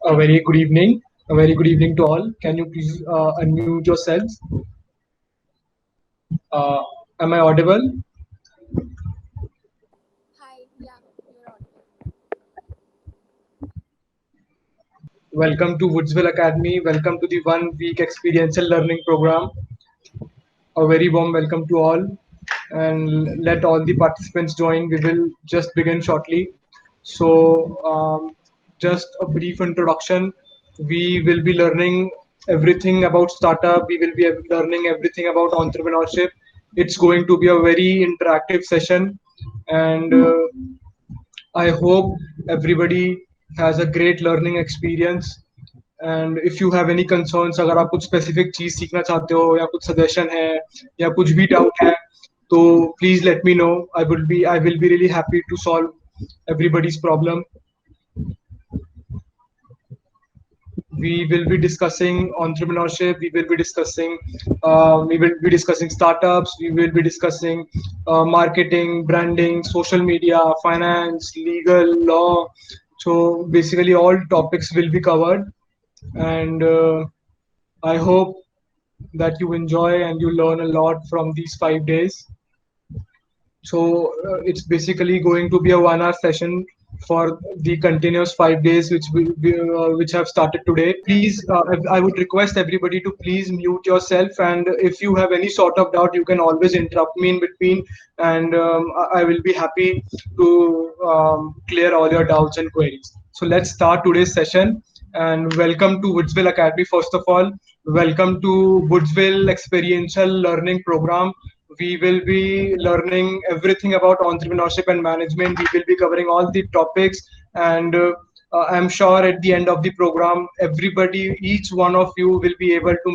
A very good evening. A very good evening to all. Can you please unmute yourselves? Uh, am I audible? Hi, yeah, you're audible. Welcome to Woodsville Academy. Welcome to the 1 week experiential learning program. A very warm welcome to all. And let all the participants join. We will just begin shortly. Just a brief introduction. We will be learning everything about startup. We will be learning everything about entrepreneurship. It's going to be a very interactive session, and I hope everybody has a great learning experience. And if you have any concerns, अगर आप कुछ specific चीज सीखना चाहते हो या कुछ suggestion है या कुछ भी डाउट है, तो please let me know. I will be really happy to solve everybody's problem. We will be discussing entrepreneurship. We will be discussing startups. We will be discussing marketing, branding, social media, finance, legal, law. So basically all topics will be covered, and I hope that you enjoy and you learn a lot from these 5 days. It's basically going to be a 1 hour session for the continuous 5 days which have started today. Please, I would request everybody to please mute yourself, and if you have any sort of doubt, you can always interrupt me in between, and I will be happy to clear all your doubts and queries. So let's start today's session, and welcome to Woodsville Academy. First of all, welcome to Woodsville Experiential Learning Program. We will be learning everything about entrepreneurship and management. We will be covering all the topics, and I'm sure at the end of the program, each one of you will be able to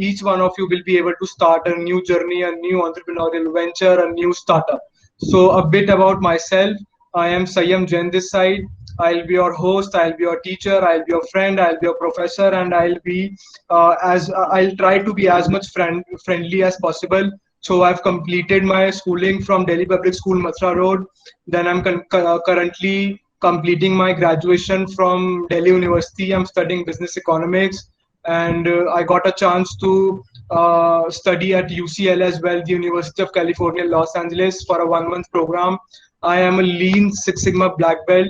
each one of you will be able to start a new journey, a new entrepreneurial venture, a new startup. So a bit about myself. I am Sayam Jain this side. I'll be your host. I'll be your teacher. I'll be your friend. I'll be your professor, and I'll try to be as much friendly as possible. So I've completed my schooling from Delhi Public School, Mathura Road. Then I'm currently completing my graduation from Delhi University. I'm studying business economics, and I got a chance to study at UCL as well, the University of California, Los Angeles, for a 1 month program. I am a Lean Six Sigma black belt,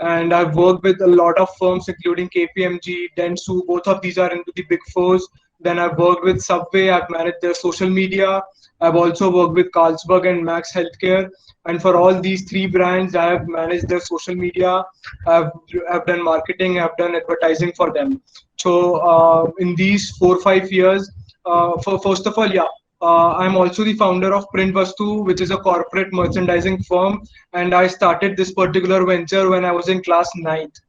and I've worked with a lot of firms, including KPMG, Dentsu. Both of these are into the big fours. Then I've worked with Subway. I've managed their social media. I've also worked with Carlsberg and Max Healthcare. And for all these three brands, I have managed their social media. I've done marketing. I've done advertising for them. So in these 4 or 5 years, first of all, yeah, I'm also the founder of Print Vastu, which is a corporate merchandising firm, and I started this particular venture when I was in class 9th.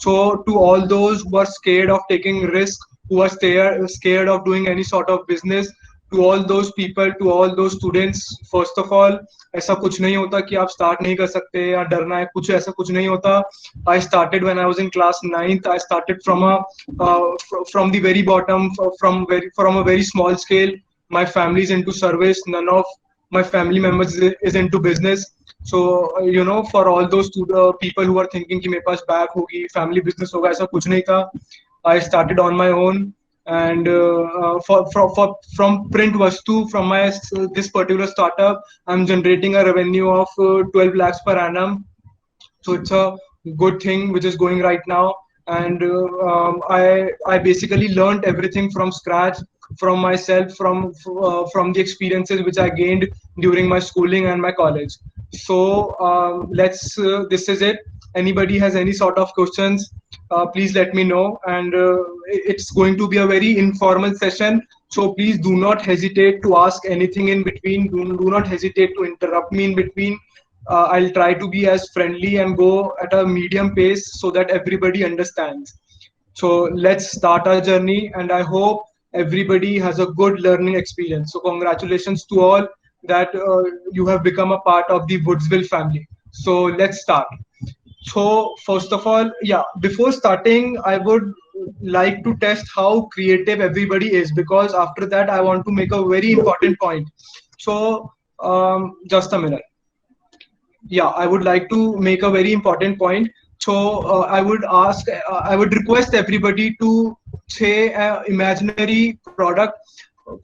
So to all those who are scared of taking risk, who are scared of doing any sort of business, to all those people, to all those students, first of all, ऐसा कुछ नहीं होता कि आप start नहीं कर सकते या डरना है, कुछ ऐसा कुछ नहीं होता. I started when I was in class 9th. I started from the very bottom, from a very small scale. My family is into service. None of my family members is into business. So for all those people who are thinking कि मेरे पास bag होगी, family business होगा, ऐसा कुछ नहीं था. I started on my own, and from Print Vastu, from this particular startup, I'm generating a revenue of 12 lakhs per annum. So it's a good thing which is going right now, and I basically learned everything from scratch, from myself, from the experiences which I gained during my schooling and my college. So let's this is it. Anybody has any sort of questions, please let me know, and it's going to be a very informal session. So please do not hesitate to ask anything in between. Do not hesitate to interrupt me in between. I'll try to be as friendly and go at a medium pace so that everybody understands. So let's start our journey, and I hope everybody has a good learning experience. So congratulations to all that you have become a part of the Woodsville family. So let's start. So first of all, yeah, before starting, I would like to test how creative everybody is, because after that, I want to make a very important point. So just a minute. Yeah, I would like to make a very important point. So I would request everybody to say imaginary product.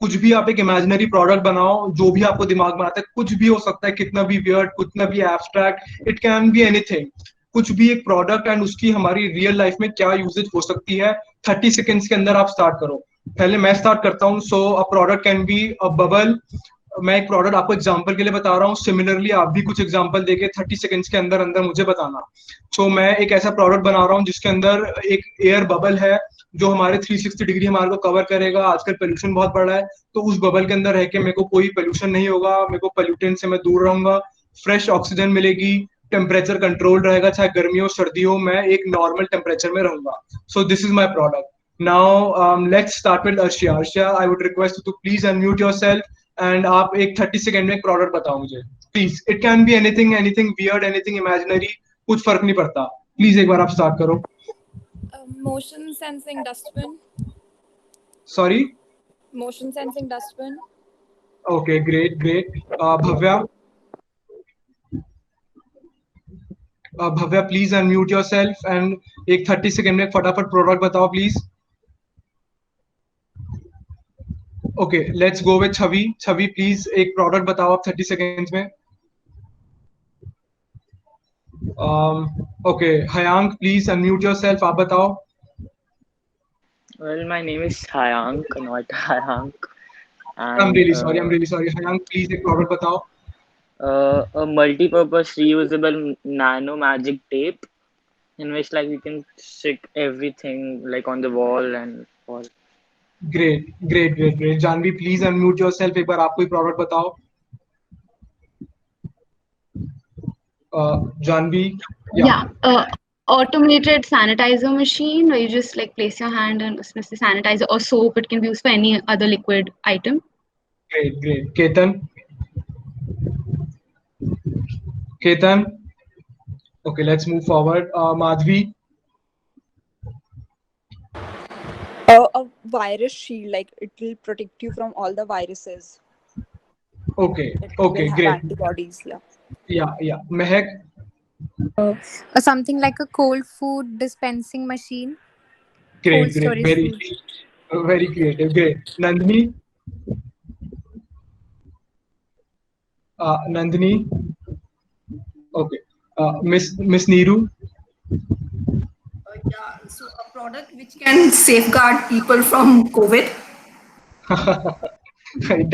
कुछ भी आप एक imaginary product बनाओ, जो भी आपको दिमाग में आता है, कुछ भी हो सकता है, कितना भी वियर्ड, कितना भी abstract, it can be anything, कुछ भी एक प्रोडक्ट, एंड उसकी हमारी रियल लाइफ में क्या यूजेज हो सकती है, 30 सेकेंड्स के अंदर आप स्टार्ट करो। पहले मैं स्टार्ट करता हूँ। So a product can be a bubble. मैं एक प्रोडक्ट आपको एग्जांपल के लिए बता रहा हूँ, सिमिलरली आप भी कुछ एग्जांपल देके 30 सेकेंड्स के अंदर अंदर मुझे बताना। सो मैं एक ऐसा प्रोडक्ट बना रहा हूँ जिसके अंदर एक एयर बबल है, जो हमारे 360 डिग्री हमारे को कवर करेगा। आजकल पोल्यूशन बहुत बढ़ रहा है, तो उस बबल के अंदर रह के मेरे को कोई पोल्यूशन नहीं होगा, मेरे को पोल्यूटेंट से मैं दूर रहूंगा, फ्रेश ऑक्सीजन मिलेगी, टेम्परेचर कंट्रोल रहेगा, चाहे गर्मी हो सर्दी हो, मैं एक नॉर्मल टेम्परेचर में रहूंगा। So this is my product. Now let's start with Arshia. Arshia, I would request to please unmute yourself, and आप एक 30 सेकेंड में एक प्रोडक्ट बताओ मुझे, please. It can be anything, anything weird, anything imaginary, कुछ फर्क नहीं पड़ता। प्लीज एक बार आप स्टार्ट करो। Motion sensing dustbin. Sorry. Motion sensing dustbin. Okay, great great. Bhavya, Bhavya please unmute yourself, and एक 30 सेकेंड में फटाफट प्रोडक्ट बताओ please. Okay, let's go with Chhavi. Chhavi please एक प्रोडक्ट बताओ आप 30 सेकेंड्स में। Okay, Hayank please unmute yourself, आप बताओ। Well, my name is Hayank, not Hayank, I am and really sorry, I am really sorry. Hayank please एक product बताओ। a multi-purpose reusable nano magic tape in which like you can stick everything like on the wall and all. Great great great great. Janvi please unmute yourself, एक बार आप कोई product बताओ। Janvi, Yeah, automated sanitizer machine where you just like place your hand and उसमें से sanitizer or soap. It can be used for any other liquid item. Great great. Ketan, Ketan, okay let's move forward. Madhavi, A virus shield, like it will protect you from all the viruses. Okay It okay will have great, antibodies. Yeah. या महक, Something like a cold food dispensing machine, great cold great, storage very food. Very creative, great. Nandini, Nandini, okay. Miss Neeru, Yeah, so a product which can safeguard people from COVID.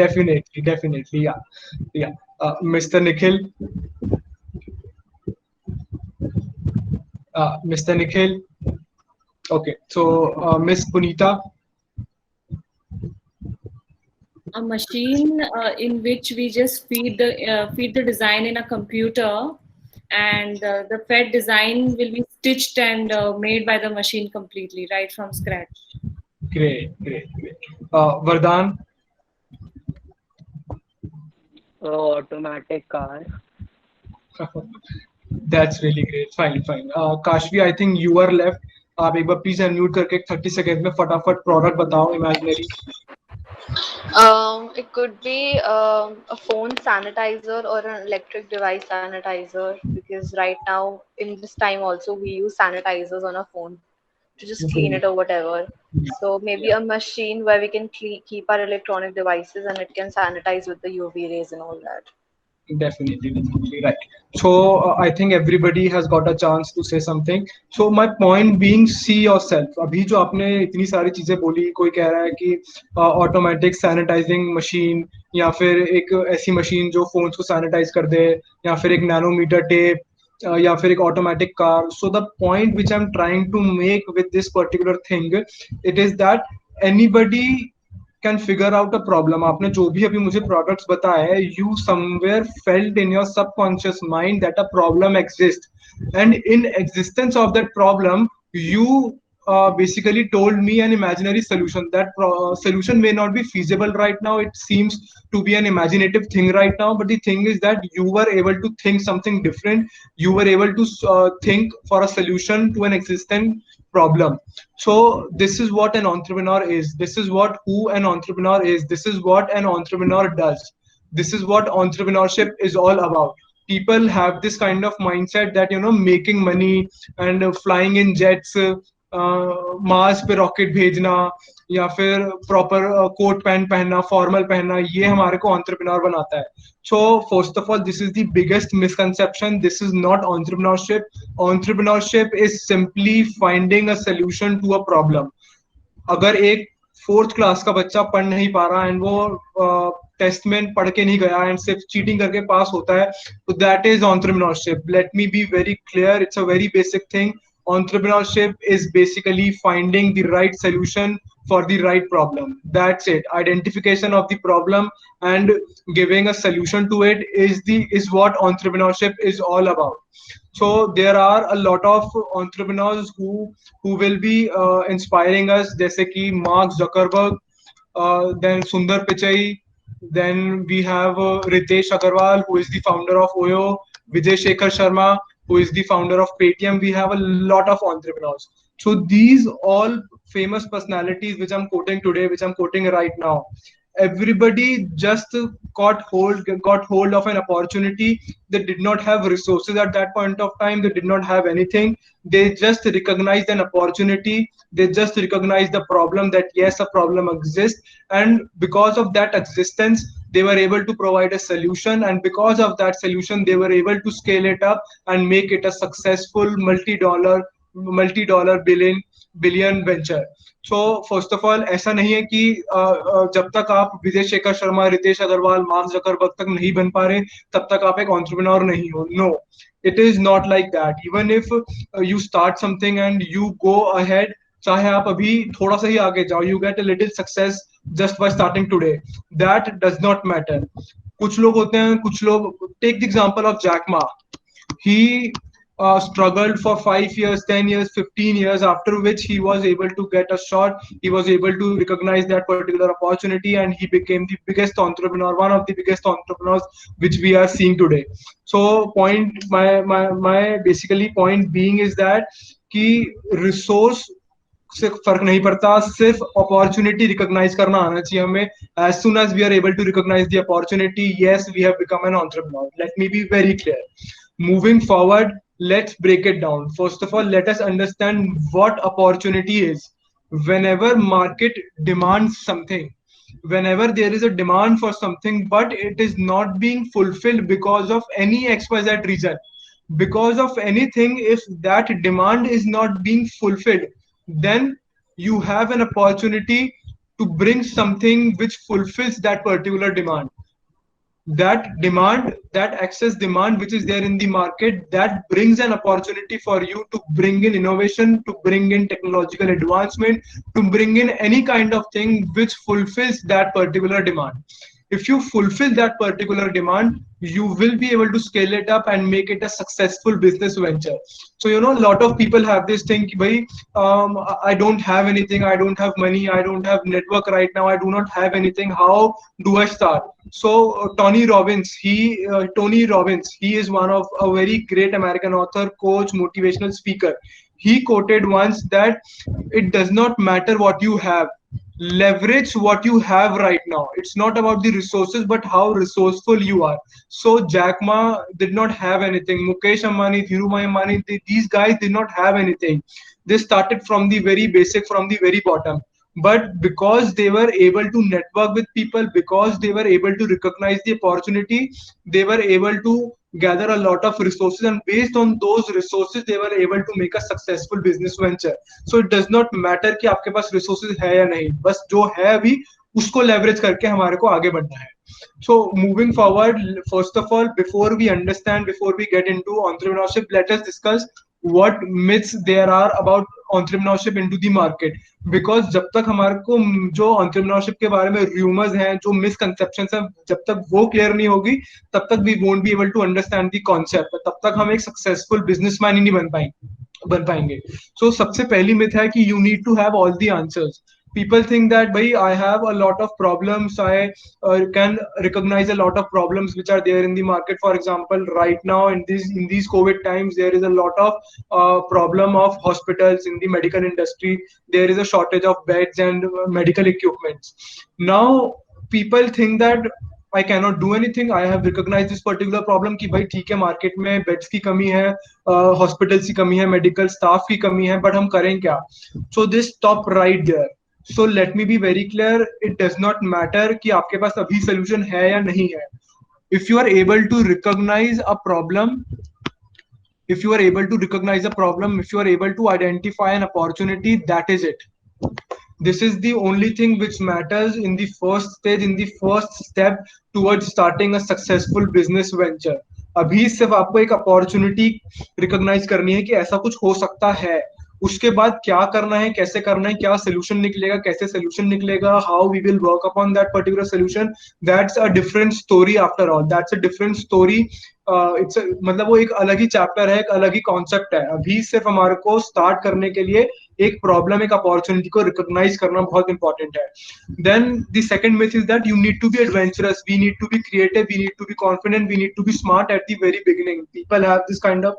definitely definitely, yeah। Mr. Nikhil, Mr. Nikhil, okay, so Miss Punita, A machine in which we just feed the design in a computer, and the fed design will be stitched and made by the machine completely right from scratch. great great great। Vardhan, Automatic car. that's really great, fine fine। Kashvi, I think you are left। आप एक बार please unmute करके 30 second में फटाफट product बताओ imaginary. It could be a phone sanitizer or an electric device sanitizer, because right now in this time also we use sanitizers on our phone to just clean it or whatever. So maybe a machine where we can keep our electronic devices and it can sanitize with the UV rays and all that. Definitely right। So I think everybody has got a chance to say something। So my point being, see yourself। अभी जो आपने इतनी सारी चीजें बोली, कोई कह रहा है कि ऑटोमेटिक सैनिटाइजिंग मशीन, या फिर एक ऐसी मशीन जो फोन्स को सैनिटाइज कर दे, या फिर एक नैनोमीटर टेप, या फिर एक automatic car. So the point which I am trying to make with this particular thing, it is that anybody can figure out a problem. आपने जो भी अभी मुझे प्रोडक्ट्स बताए हैं, you somewhere felt in your subconscious mind that a problem exist, and in existence of that problem you basically told me an imaginary solution. That solution may not be feasible right now, it seems to be an imaginative thing right now, but the thing is that you were able to think something different, you were able to think for a solution to an existent problem. So this is what an entrepreneur is, this is what who an entrepreneur is, this is what an entrepreneur does, this is what entrepreneurship is all about। people have this kind of mindset that making money and flying in jets, Mars पे rocket भेजना या फिर proper coat pant पहनना, formal पहनना, ये हमारे को entrepreneur बनाता है. So first of all, this is the biggest misconception. This is not entrepreneurship. Entrepreneurship is simply finding a solution to a problem. अगर एक 4th क्लास का बच्चा पढ़ नहीं पा रहा एंड वो टेस्ट में पढ़ के नहीं गया एंड सिर्फ चीटिंग करके पास होता है, तो that is entrepreneurship. Let me be very clear, it's a very basic thing. Entrepreneurship is basically finding the right solution for the right problem. That's it. Identification of the problem and giving a solution to it is what entrepreneurship is all about. So there are a lot of entrepreneurs who will be inspiring us, जैसे कि Mark Zuckerberg, then Sundar Pichai, then we have Ritesh Agarwal, who is the founder of Oyo, Vijay Shekhar Sharma, who is the founder of Paytm. We have a lot of entrepreneurs. So these all famous personalities which I'm quoting today, which I'm quoting right now, everybody just got hold of an opportunity. They did not have resources at that point of time. They did not have anything. They just recognized an opportunity. They just recognized the problem, that yes, a problem exists, and because of that existence they were able to provide a solution, and because of that solution they were able to scale it up and make it a successful multi-dollar billion venture. So first of all, ऐसा नहीं है कि जब तक आप Vijay Shekhar Sharma, Ritesh Agarwal, mark Zuckerberg तक नहीं बन पा रहे तब तक आप एक एंटरप्रेन्योर नहीं हो. No, it is not like that. Even if you start something and you go ahead, चाहे आप अभी थोड़ा सा ही आगे जाओ, you get a little success just by starting today, that does not matter. कुछ लोग होते हैं, कुछ लोग, take the example of Jack Ma. He struggled for 5 years, 10 years, 15 years, after which he was able to get a shot. He was able to recognize that particular opportunity and he became the biggest entrepreneur, one of the biggest entrepreneurs which we are seeing today. So my basically point being is that कि resource से फर्क नहीं पड़ता, सिर्फ opportunity recognise करना आना चाहिए हमें. as soon as we are able to recognize the opportunity, yes, we have become an entrepreneur. Let me be very clear. Moving forward, let's break it down. First of all, let us understand what opportunity is. Whenever market demands something, whenever there is a demand for something but it is not being fulfilled because of any XYZ reason, because of anything, if that demand is not being fulfilled, then you have an opportunity to bring something which fulfills that particular demand. That demand, that excess demand which is there in the market, that brings an opportunity for you to bring in innovation, to bring in technological advancement, to bring in any kind of thing which fulfills that particular demand. If you fulfill that particular demand, you will be able to scale it up and make it a successful business venture. So a lot of people have this thing, I don't have anything, I don't have money, I don't have network right now, I do not have anything, how do I start? So Tony Robbins, he is one of a very great American author, coach, motivational speaker. He quoted once that it does not matter what you have, leverage what you have right now. It's not about the resources but how resourceful you are. So Jack Ma did not have anything. Mukesh Ambani, Dhirubhai Ambani, these guys did not have anything. They started from the very basic, from the very bottom. But because they were able to network with people, because they were able to recognize the opportunity, they were able to gather a lot of resources, and based on those resources they were able to make a successful business venture. So it does not matter कि आपके पास resources है या नहीं, बस जो है अभी उसको leverage करके हमारे को आगे बढ़ना है. So moving forward, first of all, before we get into entrepreneurship, let us discuss what myths there are about entrepreneurship into the market. Because जब तक हमारे को जो entrepreneurship के बारे में rumors हैं, जो misconceptions हैं, जब तक वो clear नहीं होगी, तब तक we won't be able to understand the concept. तब तक हम एक successful businessman ही नहीं बन पाएंगे. So सबसे पहली myth है कि you need to have all the answers. People think that I have a lot of problems, I can recognize a lot of problems which are there in the market. For example, right now in these COVID times, there is a lot of problem of hospitals in the medical industry. There is a shortage of beds and medical equipments. Now people think that I cannot do anything. I have recognized this particular problem कि भाई ठीक है market में beds की कमी है, hospitals की कमी है, मेडिकल स्टाफ की कमी है, बट हम करें क्या? So this stop right there. So let me be very clear, it does not matter कि आपके पास अभी solution है या नहीं है. If you are able to recognize a problem, if you are able to recognize a problem, if you are able to identify an opportunity, that is it. This is the only thing which matters in the first stage, in the first step towards starting a successful business venture. अभी सिर्फ आपको एक opportunity recognise करनी है कि ऐसा कुछ हो सकता है. उसके बाद क्या करना है, कैसे करना है, क्या सोल्यूशन निकलेगा, कैसे सोल्यूशन निकलेगा, how we will work upon that particular solution, that's a different story after all. That's a different story. It's मतलब वो एक अलग ही चैप्टर है, एक अलग ही कॉन्सेप्ट है. अभी सिर्फ हमारे को स्टार्ट करने के लिए एक प्रॉब्लम, एक अपॉर्चुनिटी को रिकॉग्नाइज करना बहुत इंपॉर्टेंट है. Then the second myth is that you need to be adventurous, we need to be creative, we need to be confident, we need to be smart at the very beginning. People have this kind of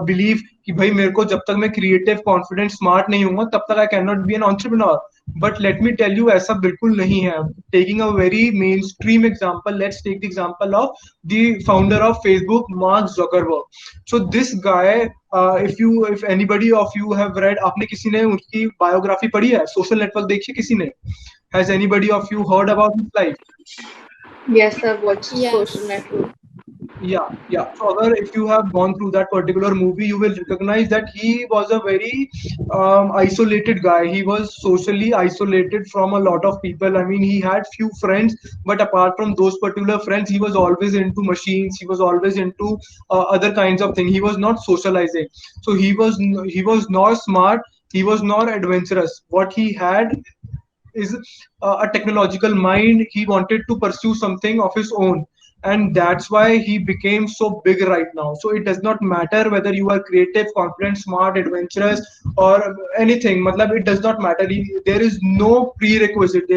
believe कि भाई मेरे को जब तक मैं creative, confident, smart नहीं हूँ तब तक I can not be an entrepreneur. But let me tell you, ऐसा बिल्कुल नहीं है. Taking a very mainstream example, let's take the example of the founder of Facebook, Mark Zuckerberg. So this guy, if anybody of you have read, आपने किसी ने उनकी biography पढ़ी है? सोशल नेटवर्क देखिए किसी ने? Has anybody of you heard about his life? Yes, I've watched Social Network. Yeah. So if you have gone through that particular movie, you will recognize that he was a very isolated guy. He was socially isolated from a lot of people. I mean, he had few friends, but apart from those particular friends, he was always into machines. He was always into other kinds of things. He was not socializing. So he was not smart. He was not adventurous. What he had is a technological mind. He wanted to pursue something of his own, and that's why he became so big right now. So it does not matter whether you are creative, confident, smart, adventurous, or anything. Matlab, it does not matter. There is no prerequisite,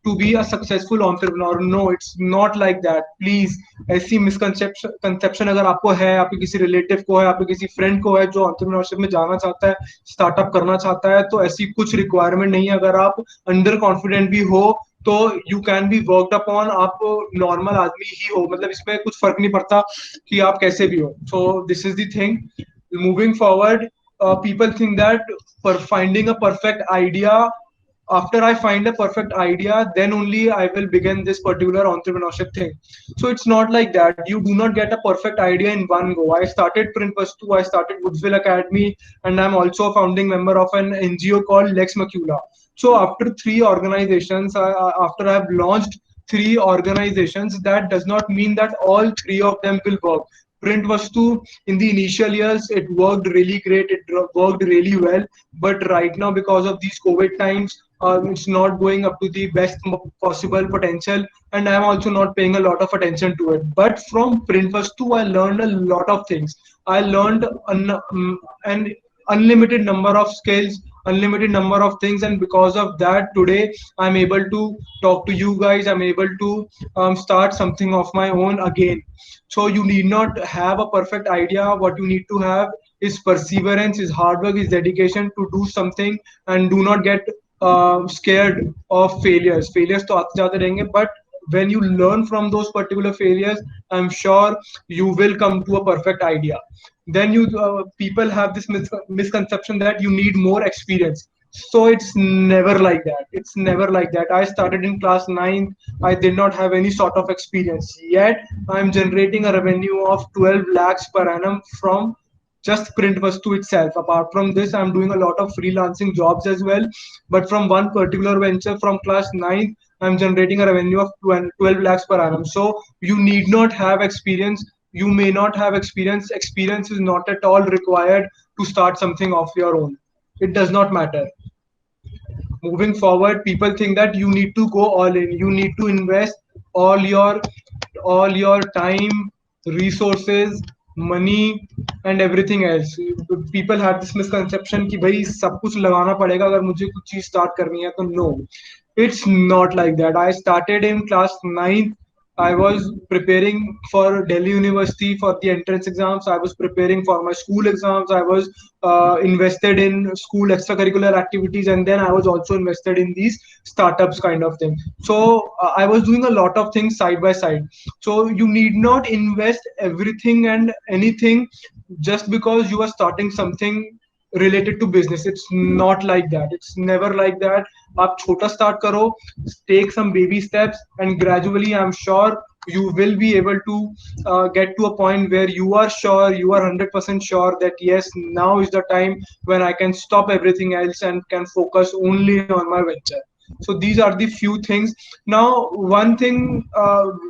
to be a successful entrepreneur. No, it's not like that. Please, ऐसी misconception अगर आपको है, आपके किसी relative को है, आपके किसी फ्रेंड को है जो एंटरप्रेन्योरशिप में जाना चाहता है, स्टार्टअप करना चाहता है, तो ऐसी कुछ रिक्वायरमेंट नहीं है. अगर आप अंडर कॉन्फिडेंट भी हो तो you can be worked upon. आप नॉर्मल आदमी ही हो, मतलब इसमें कुछ फर्क नहीं पड़ता कि आप कैसे भी हो. सो this is the thing. Moving forward, people think that for finding a perfect idea, after I find a perfect idea, then only I will begin this particular entrepreneurship thing. So it's not like that. You do not get a perfect idea in one go. I started Printvastu, I started Woodsville Academy, and I'm also a founding member of an NGO called Lex Macula. So after 3 organizations, after I've launched 3 organizations, that does not mean that all 3 of them will work. Printvastu, in the initial years, it worked really great. It worked really well. But right now, because of these COVID times, it's not going up to the best possible potential, and I'm also not paying a lot of attention to it. But from Printvastu, I learned a lot of things. I learned an unlimited number of skills, unlimited number of things, and because of that, today I'm able to talk to you guys. I'm able to start something of my own again. So you need not have a perfect idea. What you need to have is perseverance, is hard work, is dedication to do something, and do not get scared of failures. Failures to आते जाते रहेंगे, but when you learn from those particular failures, I'm sure you will come to a perfect idea. Then people have this misconception that you need more experience. So it's never like that. It's never like that. I started in class 9. I did not have any sort of experience, yet I'm generating a revenue of 12 lakhs per annum from just Printvastu itself. Apart from this, I'm doing a lot of freelancing jobs as well. But from one particular venture from class 9, I'm generating a revenue of 12 lakhs per annum. So you need not have experience. You may not have experience. Experience is not at all required to start something of your own. It does not matter. Moving forward, people think that you need to go all in. You need to invest all your time, resources, money, and everything else. People have this misconception कि भाई सब कुछ लगाना पड़ेगा अगर मुझे कुछ चीज start करनी है तो. No, it's not like that. I started in class 9. I was preparing for Delhi University for the entrance exams. I was preparing for my school exams. I was invested in school extracurricular activities, and then I was also invested in these startups kind of thing. So I was doing a lot of things side by side. So you need not invest everything and anything just because you are starting something related to business. It's not like that. It's never like that. आप छोटा start करो, take some baby steps, and gradually I'm sure you will be able to get to a point where you are sure, you are 100% sure that yes, now is the time when I can stop everything else and can focus only on my venture. So these are the few things. Now, one thing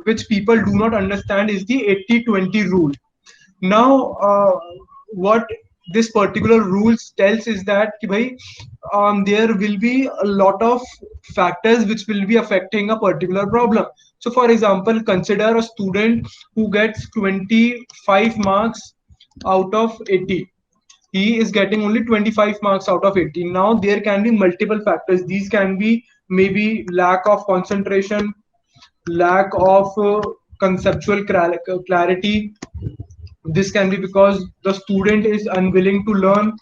which people do not understand is the 80-20 rule. Now, what this particular rules tells is that ki bhai, there will be a lot of factors which will be affecting a particular problem. So for example, consider a student who gets 25 marks out of 80. He is getting only 25 marks out of 80. Now there can be multiple factors. These can be maybe lack of concentration, lack of conceptual clarity. This can be because the student is unwilling to learn,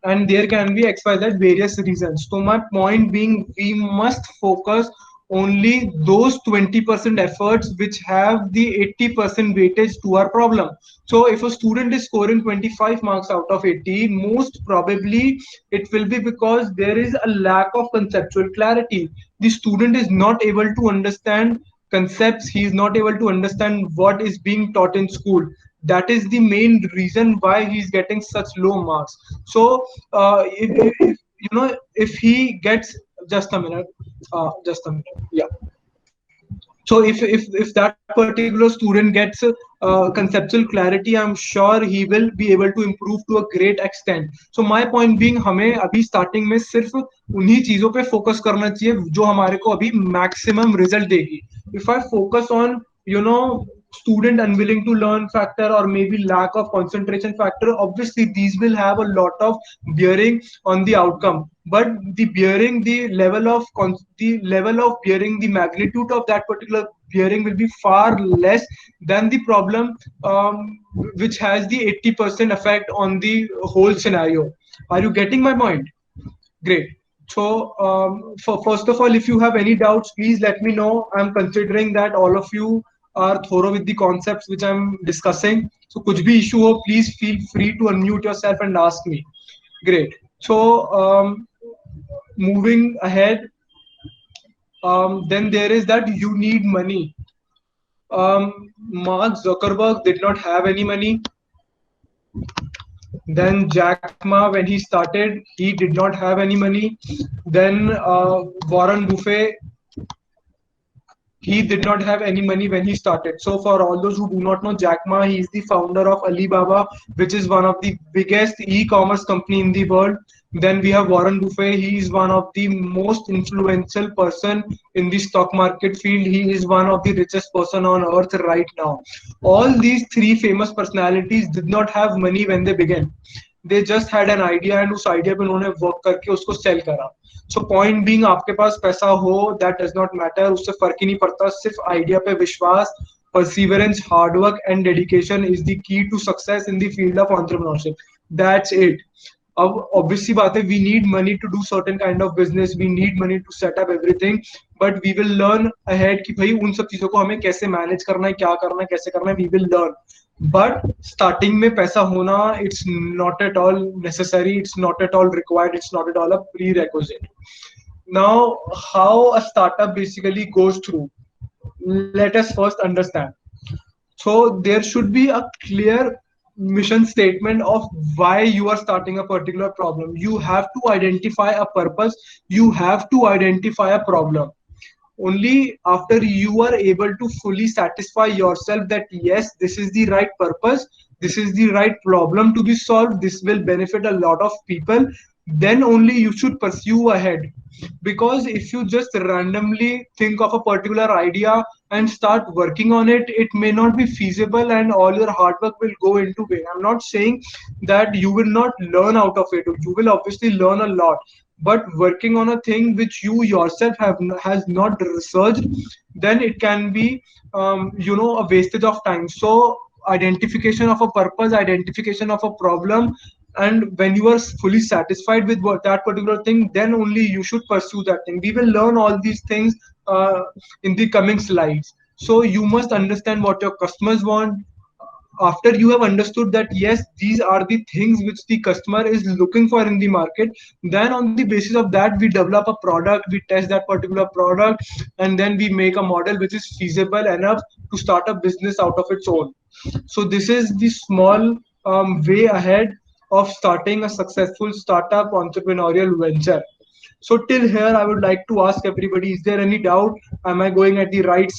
and there can be XYZ various reasons. So my point being, we must focus only those 20% efforts which have the 80% weightage to our problem. So if a student is scoring 25 marks out of 80, most probably it will be because there is a lack of conceptual clarity. The student is not able to understand concepts. He is not able to understand what is being taught in school. That is the main reason why he's getting such low marks. So if you know, if he gets, just a minute, yeah. So if that particular student gets conceptual clarity, I'm sure he will be able to improve to a great extent. So my point being, हमें अभी starting में सिर्फ उन्हीं चीजों पे focus करना चाहिए जो हमारे को अभी maximum result देगी. If I focus on, you know, student unwilling to learn factor or maybe lack of concentration factor, obviously these will have a lot of bearing on the outcome. But the bearing, the level of bearing, the magnitude of that particular bearing will be far less than the problem which has the 80% effect on the whole scenario. Are you getting my point? Great. So first of all, if you have any doubts, please let me know. I'm considering that all of you are thorough with the concepts which I'm discussing. So kuch bhi issue ho, please feel free to unmute yourself and ask me. Great. So moving ahead, then there is that you need money. Mark Zuckerberg did not have any money. Then Jack Ma, when he started, he did not have any money. Then Warren Buffett, he did not have any money when he started. So for all those who do not know, Jack Ma, he is the founder of Alibaba, which is one of the biggest e-commerce company in the world. Then we have Warren Buffett. He is one of the most influential person in the stock market field. He is one of the richest person on earth right now. All these three famous personalities did not have money when they began. They just had an idea, and उस idea पे उन्होंने work करके उसको sell करा. So point being, आपके पास पैसा हो, that does not matter. उससे फर्क ही नहीं पड़ता. सिर्फ idea पे विश्वास, perseverance, hard work and dedication is the key to success in the field of entrepreneurship. That's it. अब obviously बात है, we need money to do certain kind of business, we need money to set up everything, but we will learn ahead कि भाई उन सब चीजों को हमें कैसे manage करना है, क्या करना है, कैसे करना है, we will learn. But starting में पैसा होना, it's not at all necessary, it's not at all required, it's not at all a prerequisite. Now, how a startup basically goes through, let us first understand. So there should be a clear mission statement of why you are starting a particular problem. You have to identify a purpose, you have to identify a problem. Only after you are able to fully satisfy yourself that yes, this is the right purpose, this is the right problem to be solved, this will benefit a lot of people, then only you should pursue ahead. Because if you just randomly think of a particular idea and start working on it, it may not be feasible and all your hard work will go into vain. I'm not saying that you will not learn out of it. You will obviously learn a lot. but working on a thing which you yourself has not researched, then it can be a wastage of time. So identification of a purpose, identification of a problem, and when you are fully satisfied with that particular thing, then only you should pursue that thing. We will learn all these things in the coming slides. So you must understand what your customers want. After you have understood that yes, these are the things which the customer is looking for in the market, then on the basis of that we develop a product, we test that particular product, and then we make a model which is feasible enough to start a business out of its own. So this is the small way ahead of starting a successful startup entrepreneurial venture. So till here, I would like to ask everybody, is there any doubt? Am I going at the right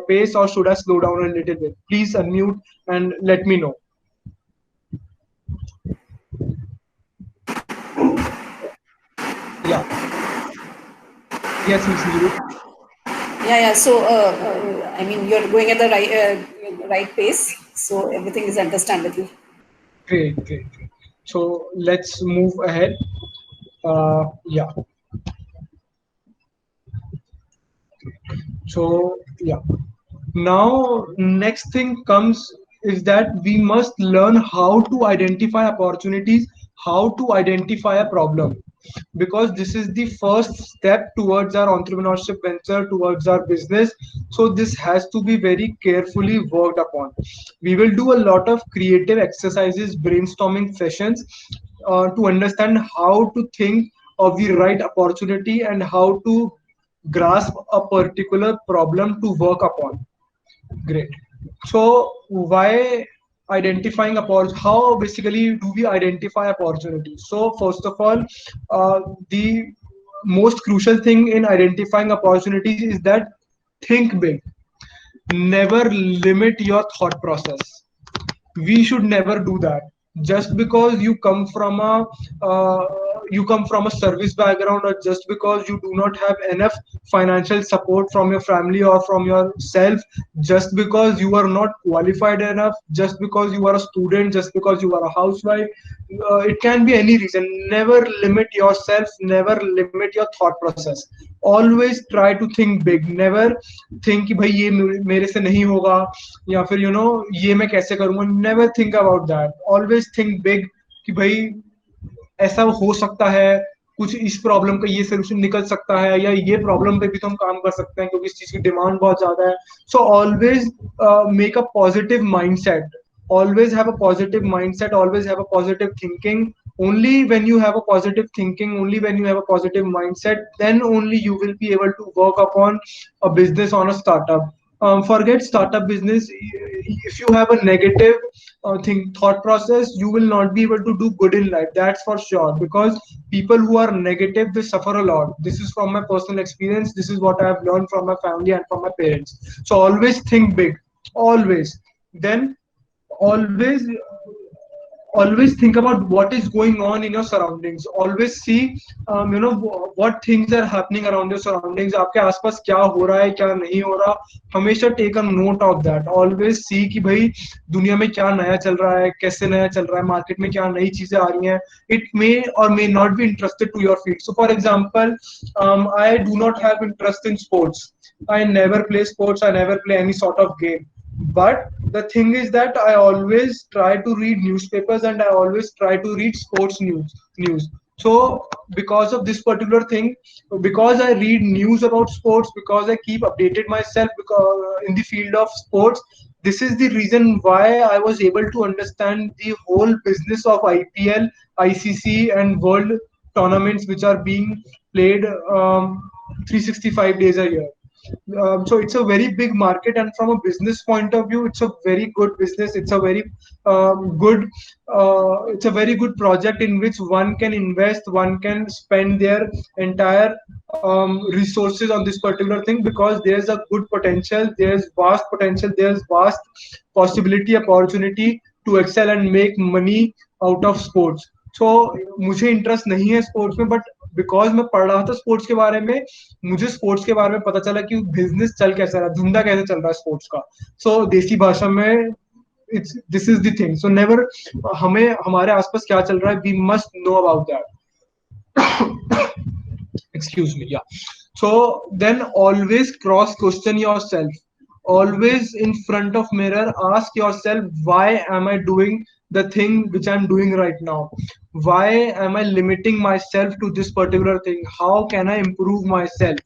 pace, or should I slow down a little bit? Please unmute and let me know. Yeah. Yes, Ms. Neeru. Yeah. So, I mean, you're going at the right pace. So everything is understandable. Great. So let's move ahead. Yeah. So yeah. Now next thing comes is that we must learn how to identify opportunities, how to identify a problem, because this is the first step towards our entrepreneurship venture, towards our business. So this has to be very carefully worked upon. We will do a lot of creative exercises, brainstorming sessions to understand how to think of the right opportunity and how to grasp a particular problem to work upon. Great. So why identifying opportunity? How basically do we identify opportunities? So first of all, the most crucial thing in identifying opportunities is that think big. Never limit your thought process. We should never do that. Just because you come from a service background, or just because you do not have enough financial support from your family or from yourself, just because you are not qualified enough, just because you are a student, just because you are a housewife, it can be any reason. Never limit yourself, never limit your thought process. Always try to think big. Never think कि भाई ये मेरे से नहीं होगा, या फिर ये मैं कैसे करूंगा. Never think about that. Always think big कि भाई ऐसा हो सकता है, कुछ इस प्रॉब्लम का ये सोल्यूशन निकल सकता है, या ये प्रॉब्लम पे भी तो हम काम कर सकते हैं क्योंकि इस चीज की डिमांड बहुत ज्यादा है. So always make a positive mindset. Always have a positive mindset, always have a positive thinking. Only when you have a positive thinking, only when you have a positive mindset, then only you will be able to work upon a business on a startup. Forget startup business. If you have a negative thought process, you will not be able to do good in life. That's for sure. Because people who are negative, they suffer a lot. This is from my personal experience. This is what I have learned from my family and from my parents. So always think big. Always. Then always think about what is going on in your surroundings. Always see what things are happening around your surroundings. आपके आसपास क्या हो रहा है, क्या नहीं हो रहा. हमेशा take a note of that. Always see कि भाई दुनिया में क्या नया चल रहा है, कैसे नया चल रहा है, मार्केट में क्या नई चीजें आ रही हैं. It may or may not be interested to your field. So for example, I do not have interest in sports. I never play sports. I never play any sort of game. But the thing is that I always try to read newspapers, and I always try to read sports news. So because of this particular thing, because I read news about sports, because I keep updated myself in the field of sports, this is the reason why I was able to understand the whole business of IPL, ICC and world tournaments which are being played 365 days a year. So it's a very big market, and from a business point of view, it's a very good business. It's a very good project in which one can invest, one can spend their entire resources on this particular thing, because there's a good potential, there's vast potential, there's vast possibility, opportunity to excel and make money out of sports. So मुझे interest नहीं है sports में, but because मैं पढ़ रहा था sports के बारे में, मुझे स्पोर्ट्स के बारे में पता चला कि बिजनेस चल कैसा रहा है, धंधा कैसे चल रहा है स्पोर्ट्स का. सो देसी भाषा में this is the thing. So never हमें हमारे आसपास क्या चल रहा है, we must know about that. excuse me, yeah. So then always cross question yourself, always in front of mirror ask yourself, why am I doing the thing which I'm doing right now? Why am I limiting myself to this particular thing? How can I improve myself?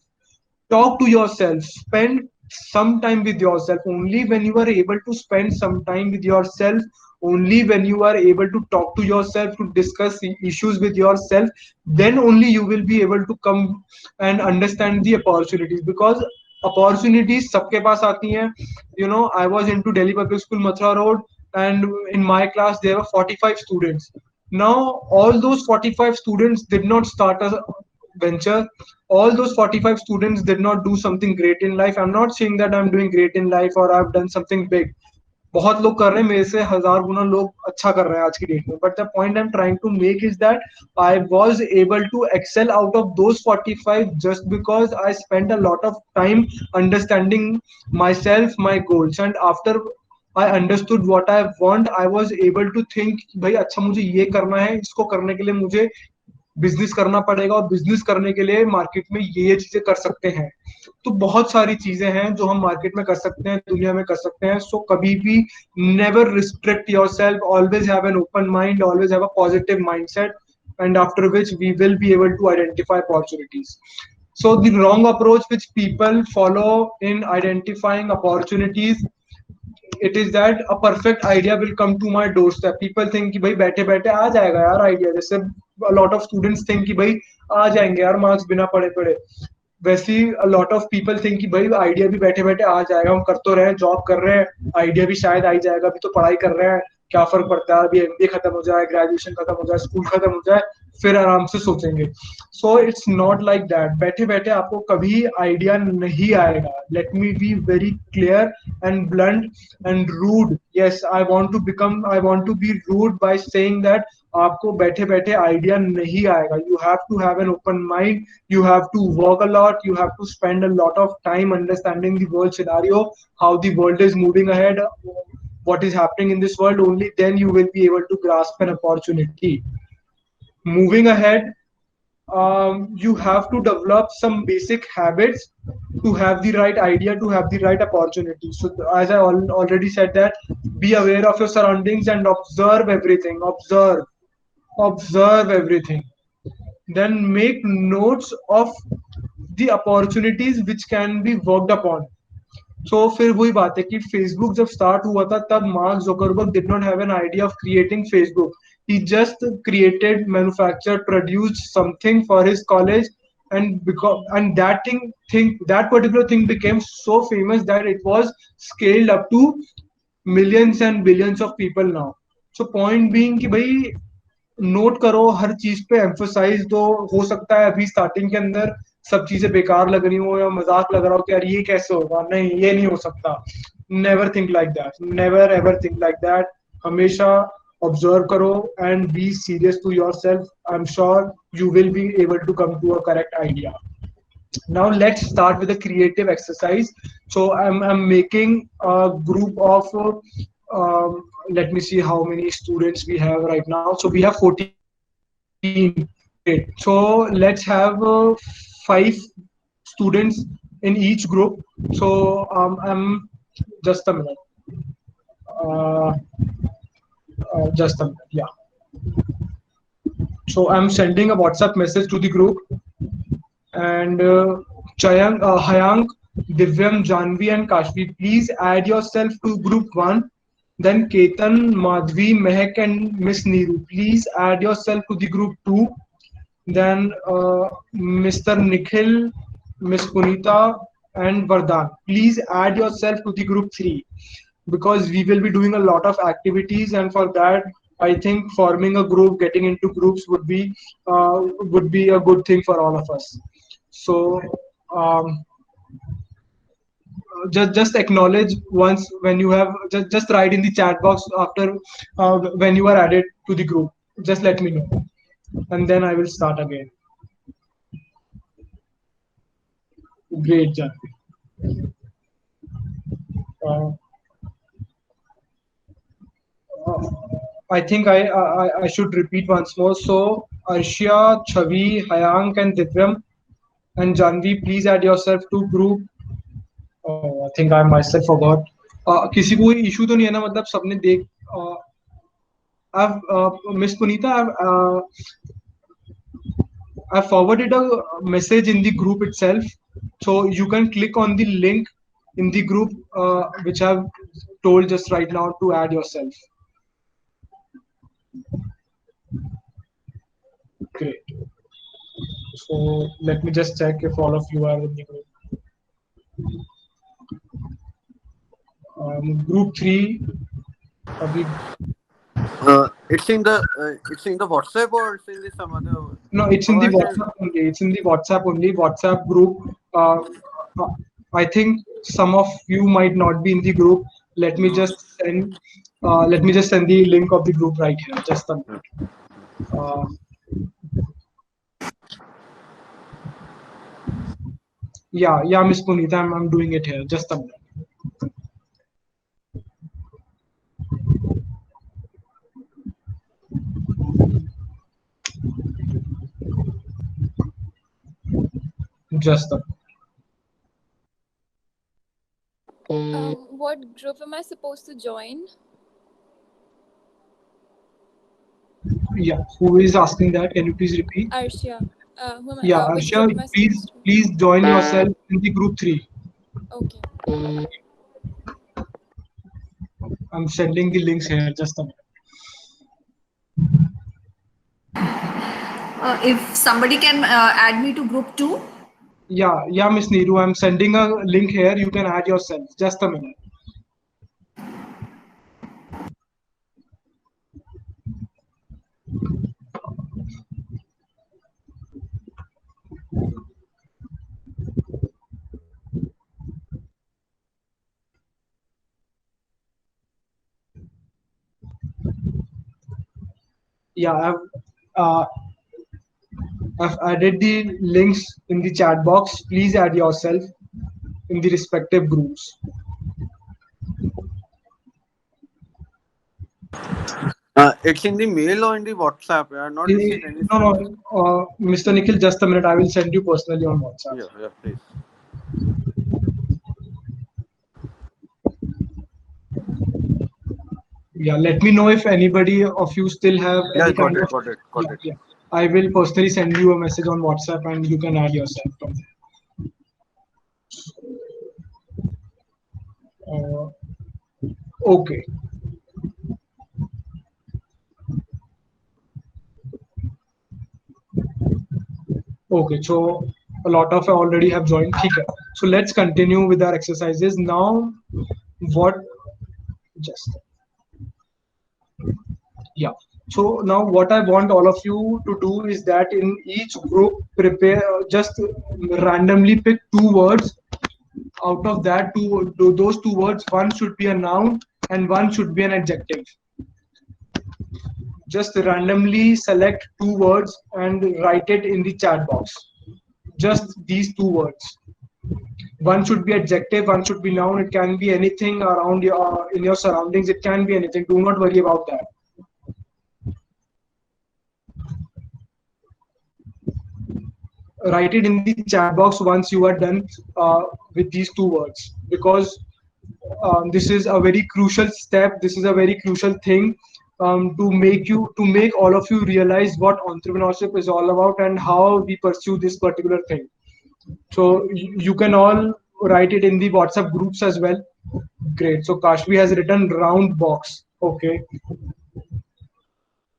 Talk to yourself, spend some time with yourself. Only when you are able to spend some time with yourself, only when you are able to talk to yourself, to discuss issues with yourself, then only you will be able to come and understand the opportunities. Because opportunities सबके पास आती हैं. You know, I was into Delhi Public School Mathura Road, and in my class there were 45 students. Now all those 45 students did not start a venture. All those 45 students did not do something great in life. I'm not saying that I'm doing great in life or I've done something big. बहुत लोग कर रहे हैं, मेरे से 1000 गुना लोग अच्छा कर रहे हैं आज की डेट में. But the point I am trying to make is that I was able to excel out of those 45 just because I spent a lot of time understanding myself, my goals, and after I understood what I want, I was able to think भाई अच्छा मुझे ये करना है, इसको करने के लिए मुझे बिजनेस करना पड़ेगा, और बिजनेस करने के लिए मार्केट में ये चीजें कर सकते हैं. तो बहुत सारी चीजें हैं जो हम मार्केट में कर सकते हैं, दुनिया में कर सकते हैं. सो कभी भी never restrict yourself, always have an open mind, always have a positive mindset, and after which we will be able to identify opportunities. So the wrong approach which people follow in identifying opportunities, it is that a perfect idea will come to my doorstep. People think कि भाई बैठे बैठे आ जाएगा यार idea, जैसे a lot of students think कि भाई आ जाएंगे यार मार्क्स बिना पढ़े पढ़े. वैसे ही a lot of people think कि भाई आइडिया भी बैठे बैठे आ जाएगा, हम कर तो रहे हैं, जॉब कर रहे हैं, आइडिया भी शायद आ ही जाएगा, अभी तो पढ़ाई कर रहे हैं, क्या फर्क पड़ता है, अभी एमबीए खत्म हो जाए, ग्रेजुएशन खत्म हो जाए, स्कूल खत्म हो जाए, फिर आराम से सोचेंगे. So it's not like that. बैठे बैठे आपको कभी आइडिया नहीं आएगा. Let me be very clear and blunt and rude. Yes, I want to be rude by saying that आपको बैठे बैठे आइडिया नहीं आएगा. You have to have an open mind, you have to work a lot, you have to spend a lot of time understanding the world scenario, how the world is moving ahead, what is happening in this world. Only then you will be able to grasp an opportunity. Moving ahead, you have to develop some basic habits to have the right idea, to have the right opportunity. So as I already said that be aware of your surroundings and observe everything. Observe everything. Then make notes of the opportunities which can be worked upon. So फिर वही बात है कि Facebook जब start हुआ था तब mark Zuckerberg did not have an idea of creating Facebook. He just created, manufactured, produced something for his college, and that particular thing became so famous that it was scaled up to millions and billions of people now. So point being कि भाई note करो, हर चीज पे emphasise दो. हो सकता है अभी स्टार्टिंग के अंदर सब चीजें बेकार लग रही हो या मजाक लग रहा हो कि यार ये कैसे होगा, नहीं ये नहीं हो सकता. Never think like that, never ever think like that. हमेशा ऑब्जर्व करो and be serious to yourself. I am sure you will be able to come to a correct idea. Now let's start with a creative exercise. So I'm making a group of let me see how many students we have right now. So we have 14. Great. So let's have 5 students in each group. So I'm just a minute. Just a minute. Yeah. So I'm sending a WhatsApp message to the group. And Hayank, Divyam, Janvi and Kashvi, please add yourself to group 1. Then Ketan, Madhvi, Mehak and Miss Neeru, please add yourself to the group 2. Then Mr. Nikhil, Miss Punita and Vardhan, please add yourself to the group 3, because we will be doing a lot of activities, and for that I think forming a group, getting into groups would be a good thing for all of us. So just acknowledge once when you have, just write in the chat box after when you are added to the group. Just let me know, and then I will start again. Great, Janvi. I think I should repeat once more. So Arshia, Chavi, Hayank, and Divyam. And Janvi, please add yourself to group. Oh, I think I myself forgot. किसी को issue तो नहीं है ना, मतलब सबने देख. I've Miss Punita, I've forwarded a message in the group itself, so you can click on the link in the group which I've told just right now to add yourself. Great. So let me just check if all of you are in the group. Group 3. It's in the WhatsApp, or it's in the some other. No, it's in the WhatsApp only. It's in the WhatsApp only. WhatsApp group. I think some of you might not be in the group. Let me just send. Let me just send the link of the group right here. Just a minute. Yeah, Miss Punita, I'm doing it here. Just a minute. Just a What group am I supposed to join? Yeah, who is asking that? Can you please repeat? Arshia. Yeah, which Arshia, group am I supposed please join yourself in the group 3. Okay. I'm sending the links here. Just a minute. If somebody can add me to group 2. Yeah, Miss Neeru, I'm sending a link here. You can add yourself. Just a minute. Yeah, I've added the links in the chat box. Please add yourself in the respective groups. It's in the mail or in the WhatsApp. I have not received any. No, Mr. Nikhil, just a minute. I will send you personally on WhatsApp. Yeah, please. Yeah, let me know if anybody of you still have any got kind it, of. got it. Yeah. I will personally send you a message on WhatsApp and you can add yourself from there. Okay. Okay, so a lot of already have joined. Okay. So let's continue with our exercises. Now, So now what I want all of you to do is that in each group, just randomly pick 2 words. Out of that, those 2 words, one should be a noun and one should be an adjective. Just randomly select 2 words and write it in the chat box. Just these 2 words. One should be adjective, one should be noun. It can be anything around in your surroundings. It can be anything. Do not worry about that. Write it in the chat box once you are done with these 2 words, because this is a very crucial step. This is a very crucial thing to make all of you realize what entrepreneurship is all about and how we pursue this particular thing. So you can all write it in the WhatsApp groups as well. Great. So Kashvi has written round box. Okay.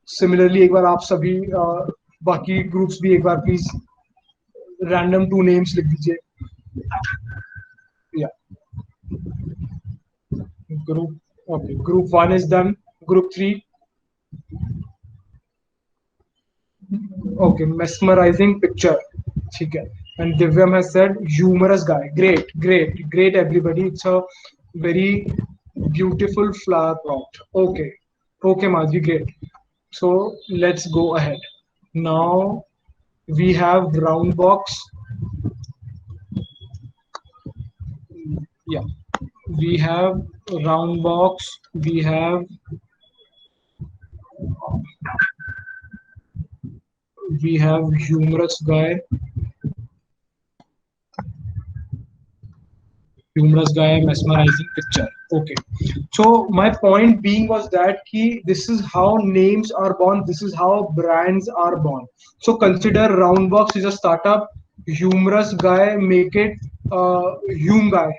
Similarly, एक बार आप सभी बाकी groups भी एक बार please random 2 names लिख दीजिए. Yeah. Group 1 is done. Group 3. Okay, mesmerizing picture. Okay. And Divyam has said humorous guy. Great everybody. It's a very beautiful flower prompt. Okay, Madhvi, great. So let's go ahead. Now we have round box. Yeah, we have round box. We have we have humorous guy. Humorous guy, mesmerizing picture. Okay, so my point being was that this is how names are born, this is how brands are born. So consider Roundbox is a startup, humorous guy, make it hume guy,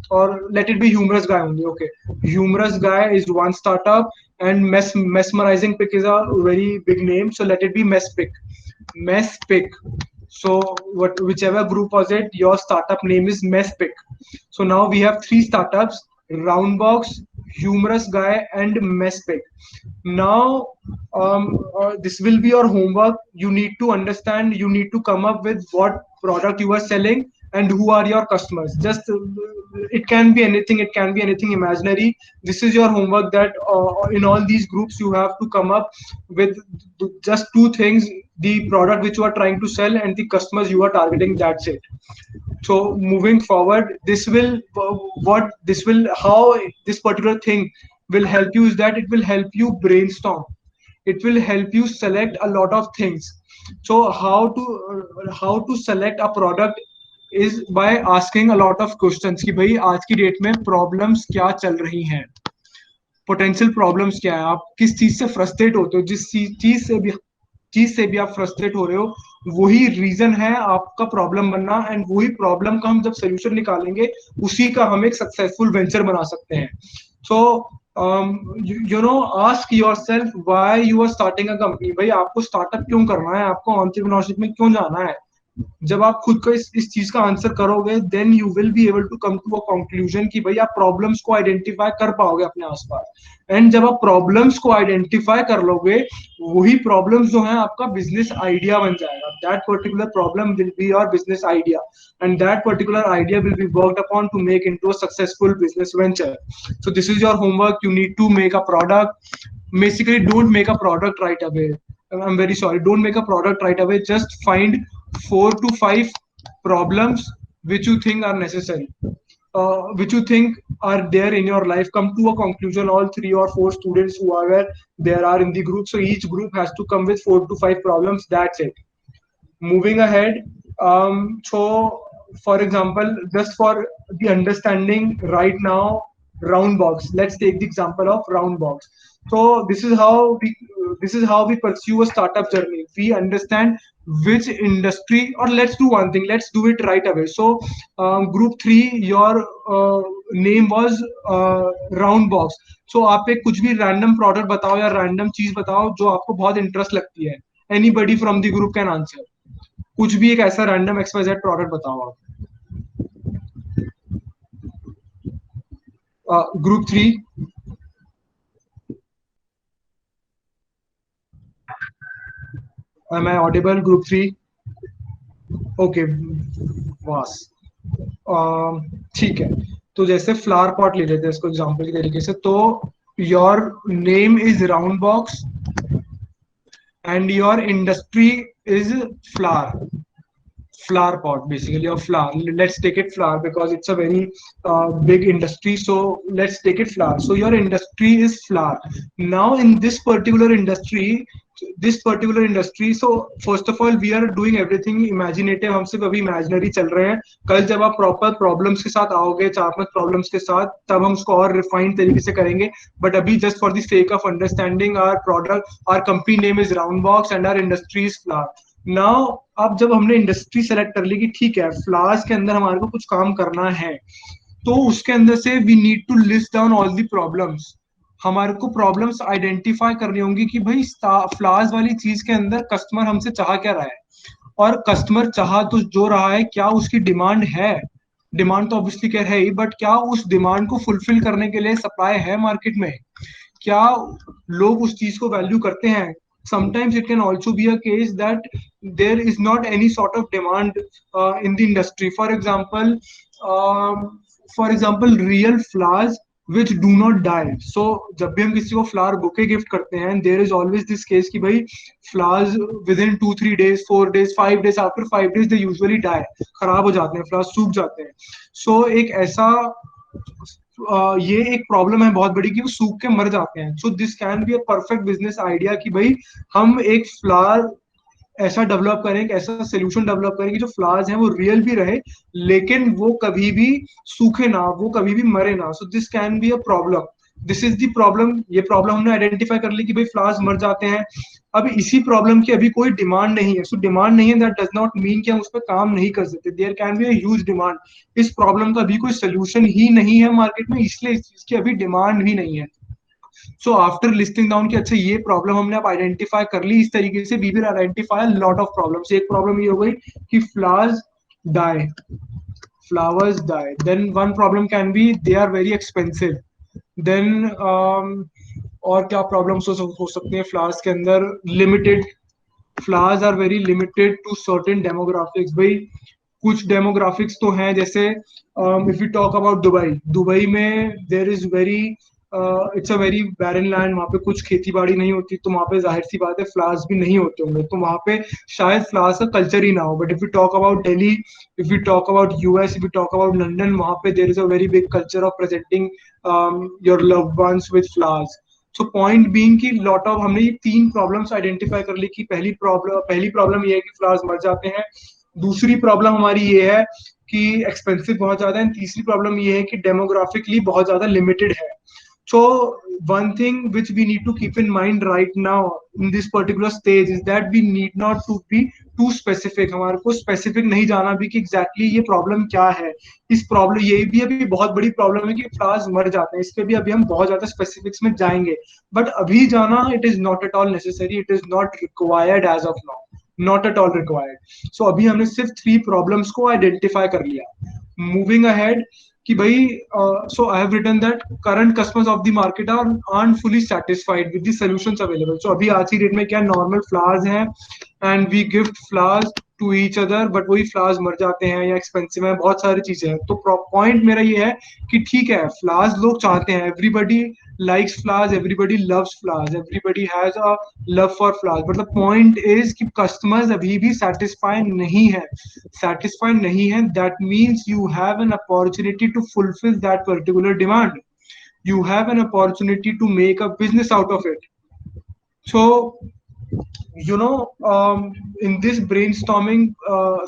or let it be humorous guy only. Okay, humorous guy is one startup, and mesmerizing pic is a very big name, so let it be Mespic. So whichever group was it, your startup name is Mespic. So now we have three startups: Roundbox, Humorous Guy, and Mespic. Now this will be your homework. You need to understand. You need to come up with what product you are selling and who are your customers. Just it can be anything. It can be anything imaginary. This is your homework. That in all these groups you have to come up with just two things: the product which you are trying to sell and the customers you are targeting. That's it. So moving forward, how this particular thing will help you is that it will help you brainstorm. It will help you select a lot of things. So how to select a product is by asking a lot of questions कि भाई आज की date में problems क्या चल रही हैं, potential problems क्या है, आप किस चीज से फ्रस्ट्रेट होते हो, जिस चीज से भी आप फ्रस्ट्रेट हो रहे हो, वही रीजन है आपका प्रॉब्लम बनना, एंड वही प्रॉब्लम का हम जब सोल्यूशन निकालेंगे उसी का हम एक सक्सेसफुल वेंचर बना सकते हैं. So ask yourself why you are starting a company. भाई आपको स्टार्टअप क्यों करना है, आपको एंटरप्रेन्योरशिप में क्यों जाना है. जब आप खुद को इस चीज का आंसर करोगे, then you will be able to come to a conclusion कि भाई आप प्रॉब्लम्स को आइडेंटिफाई कर पाओगे अपने आसपास. एंड जब आप प्रॉब्लम्स को आइडेंटिफाई कर लोगे, वही प्रॉब्लम्स जो है आपका बिजनेस आइडिया बन जाएगा. That particular problem will be your business idea, and that particular idea will be worked upon two make into a successful business venture. So this is your homework. You need to make a product. Basically, don't make a product right away. I'm very sorry. Don't make a product right away. Just find 4 to 5 problems which you think are necessary, which you think are there in your life. Come to a conclusion. All 3 or 4 students who are there are in the group. So each group has to come with 4 to 5 problems. That's it. Moving ahead. So for example, just for the understanding right now, Roundbox. Let's take the example of Roundbox. So this is how we pursue a startup journey. We understand which industry, or let's do one thing. Let's do it right away. So group 3, your name was Roundbox. So आप एक कुछ भी random product बताओ या random चीज बताओ जो आपको बहुत इंटरेस्ट लगती है. Anybody from the group can answer. कुछ भी एक ऐसा random XYZ product बताओ आप. Group 3. Am I audible? Group 3. Okay. वास. ठीक है. तो जैसे फ्लावर पॉट ले लेते हैं इसको एग्जांपल के तरीके से. तो your name is Roundbox and your industry is flower pot, basically, or flower. Let's take it flower because it's a very big industry. So let's take it flower. So your industry is flower. Now in this particular industry, so first of all we are doing everything imaginative. हम सिर्फ अभी imaginary चल रहे हैं. कल जब आप proper problems के साथ आओगे, 4-5 problems के साथ, तब हम उसको और refined तरीके से करेंगे. But अभी just for the sake of understanding our product, our company name is Roundbox and our industry is flower. Now अब जब हमने इंडस्ट्री सेलेक्ट कर ली कि ठीक है फ्लावर्स के अंदर हमारे को कुछ काम करना है, तो उसके अंदर से we need to list down all the problems. हमारे को प्रॉब्लम्स आइडेंटिफाई करनी होंगी कि भाई फ्लावर्स वाली चीज के अंदर कस्टमर हमसे चाह क्या रहा है, और कस्टमर चाह तो जो रहा है, क्या उसकी डिमांड है. डिमांड तो ऑब्वियसली क्या है ही, बट क्या उस डिमांड को फुलफिल करने के लिए सप्लाई है मार्केट में, क्या लोग उस चीज को वैल्यू करते हैं. Sometimes it can also be a case that there is not any sort of demand in the industry. For example, real flowers which do not die. So जब भी हम किसी को flower bouquet gift करते हैं, there is always this case कि भाई flowers within 2-3 days, 4 days, 5 days, after 5 days they usually die. खराब हो जाते हैं, flowers सूख जाते हैं. So एक ऐसा ये एक प्रॉब्लम है बहुत बड़ी कि वो सूख के मर जाते हैं. So this can be a perfect business idea कि भाई हम एक फ्लावर ऐसा डेवलप करें, एक ऐसा सोल्यूशन डेवलप करें कि जो फ्लावर्स हैं वो रियल भी रहे, लेकिन वो कभी भी सूखे ना, वो कभी भी मरे ना. So this can be a problem. This is the problem. ये प्रॉब्लम हमने आइडेंटिफाई कर ली कि भाई फ्लावर्स मर जाते हैं. अब इसी प्रॉब्लम की अभी कोई डिमांड नहीं है. सो डिमांड नहीं है, दैट डज नॉट मीन कि हम उस पर काम नहीं कर सकते. There can be a huge demand. इस प्रॉब्लम का अभी कोई सोल्यूशन ही नहीं है मार्केट में, इसलिए इस चीज की अभी डिमांड भी नहीं है. सो आफ्टर लिस्टिंग डाउन कि अच्छा ये प्रॉब्लम हमने अब आइडेंटिफाई कर ली, इस तरीके से we will identify lot of problems. एक प्रॉब्लम ये हो गई कि flowers die. Flowers die. Then one problem can be they are very expensive. Then और क्या प्रॉब्लम्स हो सकती हैं फ्लावर्स के अंदर? Limited. Flowers are very limited to certain demographics. भाई कुछ डेमोग्राफिक्स तो हैं, जैसे if you talk about Dubai में there is very it's a very barren land. वहाँ पे कुछ खेती बाड़ी नहीं होती, तो वहाँ पे जाहिर सी बात है फ्लावर्स भी नहीं होते होंगे, तो वहाँ पे शायद फ्लावर्स का कल्चर ही ना हो. But if you talk about Delhi, if you talk about US, if you talk about London, वहाँ पे there is a very big culture of presenting your loved ones with flowers. So point being कि lot of हमने ये 3 problems identify कर ली कि पहली problem ये है कि फ्लावर्स मर जाते हैं. दूसरी प्रॉब्लम हमारी ये है कि एक्सपेंसिव बहुत ज्यादा है. तीसरी प्रॉब्लम ये है कि डेमोग्राफिकली बहुत ज्यादा लिमिटेड है. So one thing which we need to keep in mind right now in this particular stage is that we need not to be too specific. हमारे को specific नहीं जाना भी कि exactly ये problem क्या है. इस problem ये भी अभी बहुत बड़ी problem है कि flowers मर जाते हैं. इस पे भी अभी हम बहुत ज्यादा specifics में जाएंगे. But अभी जाना it is not at all necessary. It is not required as of now. Not at all required. So अभी हमने सिर्फ 3 problems को identify कर लिया. Moving ahead कि भाई so I have written that current customers of the market aren't fully satisfied with the solutions available. So अभी आज की डेट में क्या normal flowers हैं and we gift flowers to each other, but वही flowers मर जाते हैं या expensive हैं, बहुत सारी चीजें हैं. तो point मेरा ये है कि ठीक है flowers लोग चाहते हैं, everybody likes flowers, everybody loves flowers, everybody has a love for flowers, but the point is कि customers अभी भी satisfied नहीं है. Satisfied नहीं है, that means you have an opportunity to fulfill that particular demand. You have an opportunity to make a business out of it. So you know, in this brainstorming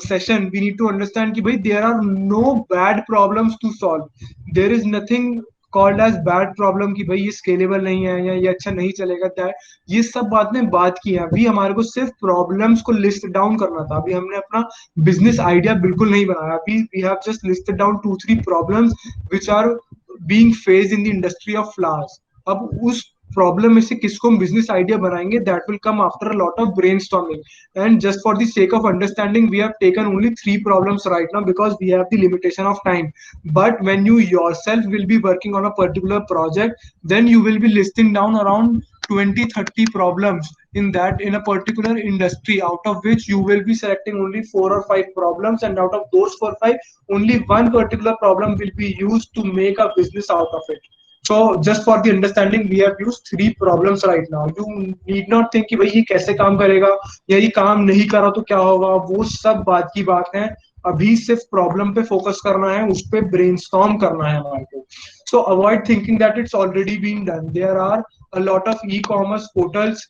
session we need to understand कि भाई there are no bad problems to solve. There is nothing called as bad problem कि भाई ये scalable नहीं है या ये अच्छा नहीं चलेगा. ये सब बात की है. अभी हमारे को सिर्फ प्रॉब्लम्स को लिस्ट डाउन करना था. अभी हमने अपना बिजनेस आइडिया बिल्कुल नहीं बनाया. अभी we have just listed down 2-3 problems which are being faced in the industry of flowers. अब उस प्रॉब्लम में से किसको हम बिजनेस आइडिया बनाएंगे, that will come after a lot of brainstorming. And just for the sake of understanding we have taken only 3 problems right now because we have the limitation of time. But when you yourself will be working on a particular project, then you will be listing down around 20-30 problems in a particular industry, out of which you will be selecting only 4 or 5 problems, and out of those 4 or 5 only one particular problem will be used to make a business out of it. So just for the understanding we have used 3 problems right now. You need not think कि भाई ये कैसे काम करेगा या ये काम नहीं करा तो क्या होगा. वो सब बात की बात है. अभी सिर्फ प्रॉब्लम पे फोकस करना है, उस पे ब्रेनस्टॉर्म करना है हमारे को. So avoid thinking that it's already been done. There are a lot of e-commerce portals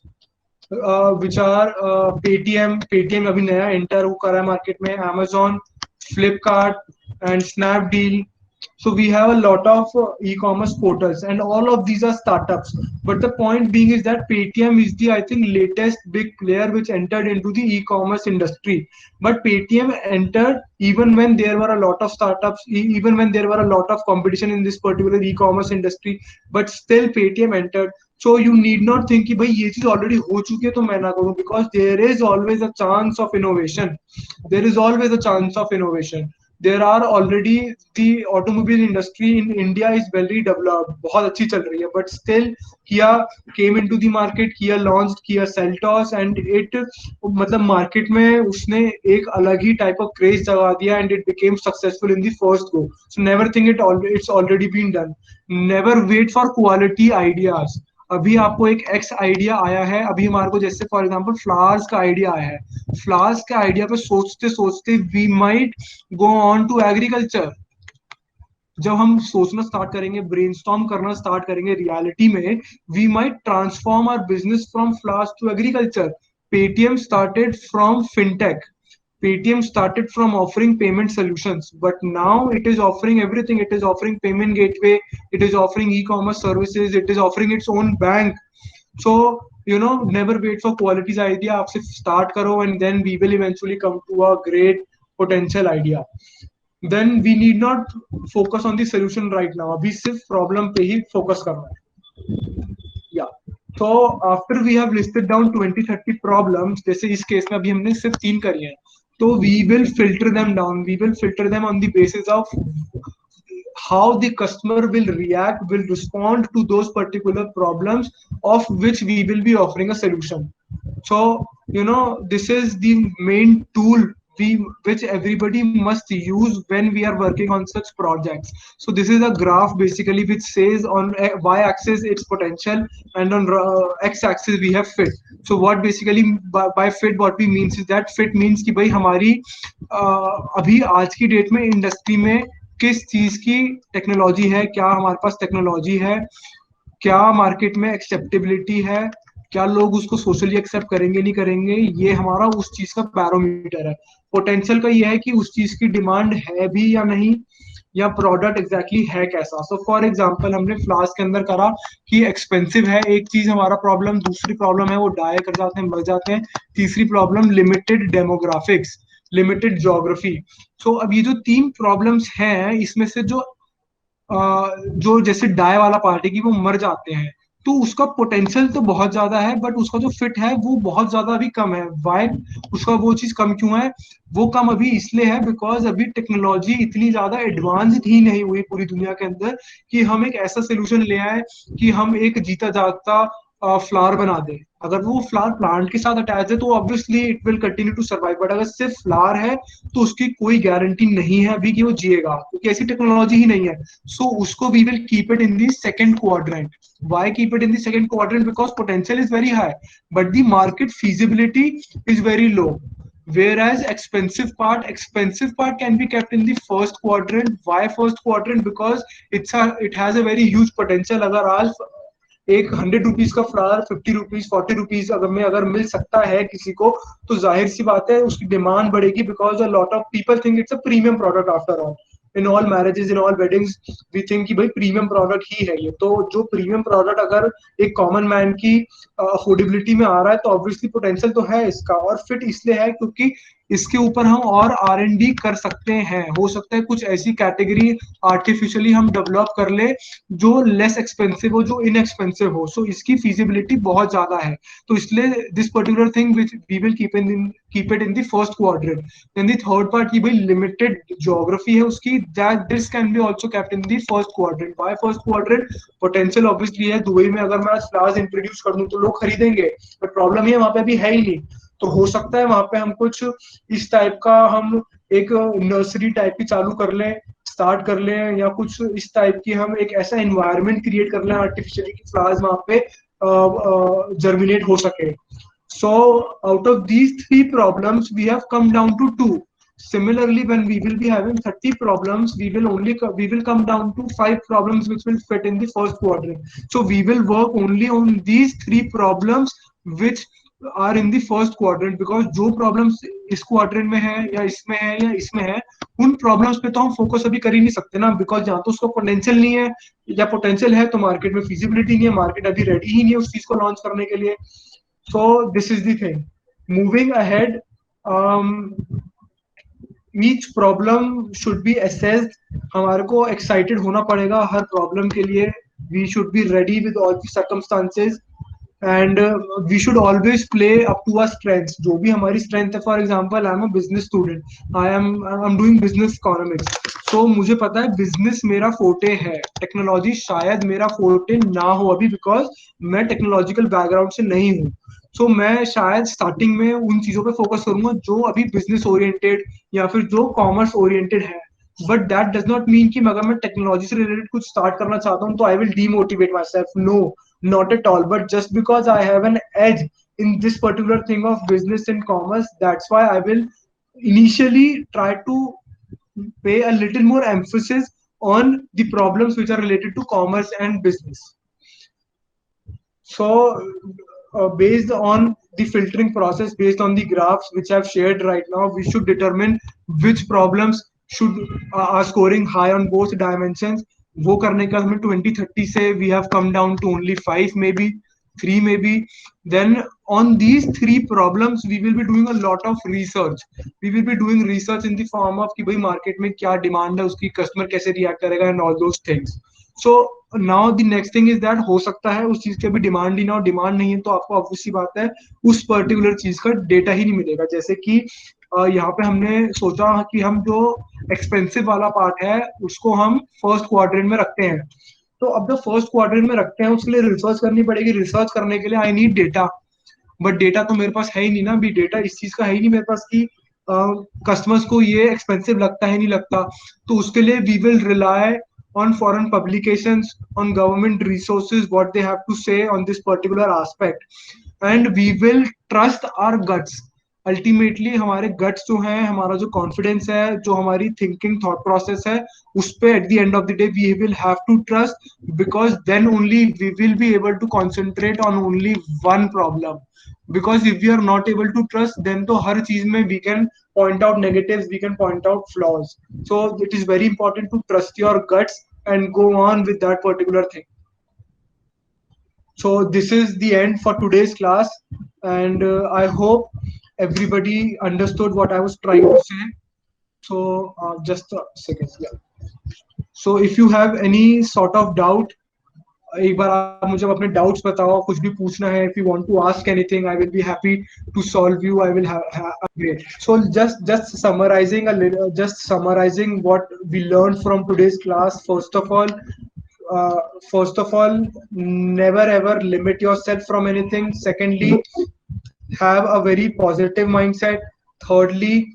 which are Paytm अभी नया एंटर हो करा है मार्केट में, Amazon, Flipkart and Snapdeal. So we have a lot of e-commerce portals and all of these are startups. But the point being is that Paytm is the, I think, latest big player which entered into the e-commerce industry. But Paytm entered even when there were a lot of startups, even when there were a lot of competition in this particular e-commerce industry. But still Paytm entered. So you need not think कि भाई ये चीज already हो चुकी है तो मैं ना करूँ, because there is always a chance of innovation. There is always a chance of innovation. There are already the automobile industry in India is very developed, बहुत अच्छी चल रही है, but still Kia came into the market, Kia launched Kia Seltos and it मतलब market में उसने एक अलग ही type of craze जगा दिया and it became successful in the first go. So never think it's already been done. Never wait for quality ideas. अभी आपको एक एक्स आइडिया आया है, अभी हमारे को जैसे फॉर एग्जांपल फ्लावर्स का आइडिया आया है, फ्लावर्स के आइडिया पे सोचते सोचते we might go on to agriculture. जब हम सोचना स्टार्ट करेंगे, ब्रेनस्टॉर्म करना स्टार्ट करेंगे रियलिटी में, we might transform our business from flowers to agriculture. Paytm started from fintech. Paytm started from offering payment solutions, but now it is offering everything. It is offering payment gateway, it is offering e-commerce services, it is offering its own bank. So, never wait for quality's idea. आप सिर्फ start करो, and then we will eventually come to a great potential idea. Then we need not focus on the solution right now. अभी सिर्फ problem पे ही focus करना है. Yeah. So after we have listed down 20-30 problems, जैसे इस case में अभी हमने सिर्फ 3 करी हैं, तो we will filter them down. We will filter them on the basis of how the customer will react, will respond to those particular problems of which we will be offering a solution. So, this is the main tool which everybody must use when we are working on such projects. So this is a graph basically which says on y-axis its potential, and on x-axis we have fit. So what basically by fit what we means is that fit means कि भाई हमारी अभी आज की date में industry में किस चीज की टेक्नोलॉजी है, क्या हमारे पास टेक्नोलॉजी है, क्या मार्केट में एक्सेप्टेबिलिटी है, क्या लोग उसको सोशली एक्सेप्ट करेंगे नहीं करेंगे, ये हमारा उस चीज का बैरोमीटर है. पोटेंशियल का ये है कि उस चीज की डिमांड है भी या नहीं, या प्रोडक्ट एग्जैक्टली है कैसा. सो फॉर एग्जांपल हमने फ्लास्क के अंदर करा कि एक्सपेंसिव है एक चीज हमारा प्रॉब्लम, दूसरी प्रॉब्लम है वो डाई कर जाते हैं, मर जाते हैं, तीसरी problem limited demographics, limited geography. So अब ये जो 3 प्रॉब्लम्स हैं, इसमें से जो जैसे डाई वाला पार्ट है कि वो मर जाते हैं, तो उसका पोटेंशियल तो बहुत ज्यादा है, बट उसका जो फिट है वो बहुत ज्यादा अभी कम है. वाई उसका वो चीज कम क्यों है? वो कम अभी इसलिए है बिकॉज अभी टेक्नोलॉजी इतनी ज्यादा एडवांस्ड ही नहीं हुई पूरी दुनिया के अंदर कि हम एक ऐसा सोल्यूशन ले आए कि हम एक जीता जागता फ्लावर बना दे. अगर वो फ्लावर प्लांट के साथ अटैच है तो obviously it will continue to survive, but अगर सिर्फ फ्लावर है तो उसकी कोई गारंटी नहीं है अभी कि वो जिएगा, क्योंकि ऐसी टेक्नोलॉजी ही नहीं है. सो उसको we will keep it in the second quadrant. Why keep it in the second quadrant? Because potential is very high, but the market feasibility is very low. Whereas expensive part can be kept in the first quadrant. Why first quadrant? Because it has a very huge potential. अगर आज एक 100 rupees का flower 50 rupees 40 rupees अगर मिल सकता है किसी को, तो जाहिर सी बात है उसकी डिमांड बढ़ेगी, because a lot of people think it's a premium product. After all in all marriages, in all weddings, we think कि भाई प्रीमियम प्रोडक्ट ही है ये. तो जो प्रीमियम प्रोडक्ट अगर एक कॉमन मैन की अफोर्डेबिलिटी में आ रहा है, तो ऑब्वियसली पोटेंशियल तो है इसका. और फिट इसलिए है क्योंकि इसके ऊपर हम और R&D कर सकते हैं. हो सकता है कुछ ऐसी कैटेगरी आर्टिफिशियली हम डेवलप कर ले जो लेस एक्सपेंसिव हो, जो इनएक्सपेंसिव हो. सो इसकी फिजिबिलिटी बहुत ज्यादा है, तो इसलिए this particular thing which we will keep it in the first quadrant. Then the third part की भाई लिमिटेड ज्योग्राफी है उसकी, that this can be also kept in the first quadrant. By first quadrant potential obviously है. Dubai में अगर मैं flowers introduce कर दूं तो लोग खरीदेंगे, बट प्रॉब्लम ये वहां पे अभी है ही नहीं. तो हो सकता है वहां पे हम कुछ इस टाइप का हम एक नर्सरी टाइप की चालू कर लें, स्टार्ट कर लें, या कुछ इस टाइप की हम एक ऐसा एनवायरनमेंट क्रिएट कर लें आर्टिफिशियली कि फ्लावर्स वहां पे जर्मिनेट हो सके. So out of these 3 problems we have come down to 2. Similarly, when we will be having 30 problems, we will come down to 5 problems which will fit in the first quadrant. So we will work only on these 3 problems which are in the first quadrant, because जो problems इस quadrant में है या इसमें है या इसमें है, उन problems पे तो हम focus अभी कर ही नहीं सकते ना, because जहाँ तो उसको potential नहीं है, या potential है तो market में feasibility नहीं है, market अभी ready ही नहीं है उस चीज को launch करने के लिए. So this is the thing. Moving ahead, each problem should be assessed. हमारे को excited होना पड़ेगा हर problem के लिए. We should be ready with all the circumstances, and we should always play up to our strengths. जो भी हमारी strength है, for example, I am a business student. I'm doing business economics. So मुझे पता है business मेरा forte है. Technology शायद मेरा forte ना हो अभी, because मैं technological background से नहीं हूँ. So मैं शायद स्टार्टिंग में उन चीजों पे फोकस करूंगा जो अभी बिजनेस ओरिएंटेड या फिर जो कॉमर्स ओरिएंटेड है. But that does not mean कि अगर मैं टेक्नोलॉजी से रिलेटेड कुछ स्टार्ट करना चाहता हूँ तो I will demotivate myself. No, not at all. But just because I have an edge in this particular thing of business and commerce, that's why I will initially try to pay a little more emphasis on the problems which are related to commerce and business. So based on the filtering process based on the graphs which I've shared right now. We should determine which problems should are scoring high on both dimensions. वो करने का हमें 2030 से we have come down to only 5 maybe 3 maybe. Then on these 3 problems we will be doing a lot of research. We will be doing research in the form of कि भाई market में क्या demand है, उसकी customer कैसे react करेगा and all those things. So now the next thing is that हो सकता है उस चीज की अभी डिमांड ही ना हो, डिमांड नहीं है तो आपको ऑब्वियसली बात है उस पर्टिकुलर चीज का डेटा ही नहीं मिलेगा. जैसे कि यहाँ पे हमने सोचा कि हम जो एक्सपेंसिव वाला पार्ट है उसको हम फर्स्ट क्वाड्रेंट में रखते हैं. तो अब जब फर्स्ट क्वाड्रेंट में रखते हैं उसके लिए रिसर्च करनी पड़ेगी. रिसर्च करने के लिए I need data, but data तो मेरे पास है ही नहीं ना. अभी डेटा इस चीज का है ही नहीं मेरे पास कि कस्टमर्स को ये एक्सपेंसिव लगता है नहीं लगता. तो उसके लिए we will rely on foreign publications, on government resources, what they have to say on this particular aspect, and we will trust our guts. Ultimately हमारे guts जो हैं, हमारा जो confidence है, जो हमारी thinking thought process है, उस पे at the end of the day we will have to trust, because then only we will be able to concentrate on only one problem. Because if we are not able to trust, then तो हर चीज में we can point out negatives, we can point out flaws. So it is very important to trust your guts and go on with that particular thing. So this is the end for today's class, and I hope everybody understood what I was trying to say. So just a second. Yeah. So if you have any sort of doubt, एक बार आप मुझे अपने doubts बताओ, कुछ भी पूछना है, if you want to ask anything, I will be happy to solve you. I will have great. So just summarizing what we learned from today's class. First of all, never ever limit yourself from anything. Secondly, have a very positive mindset. Thirdly,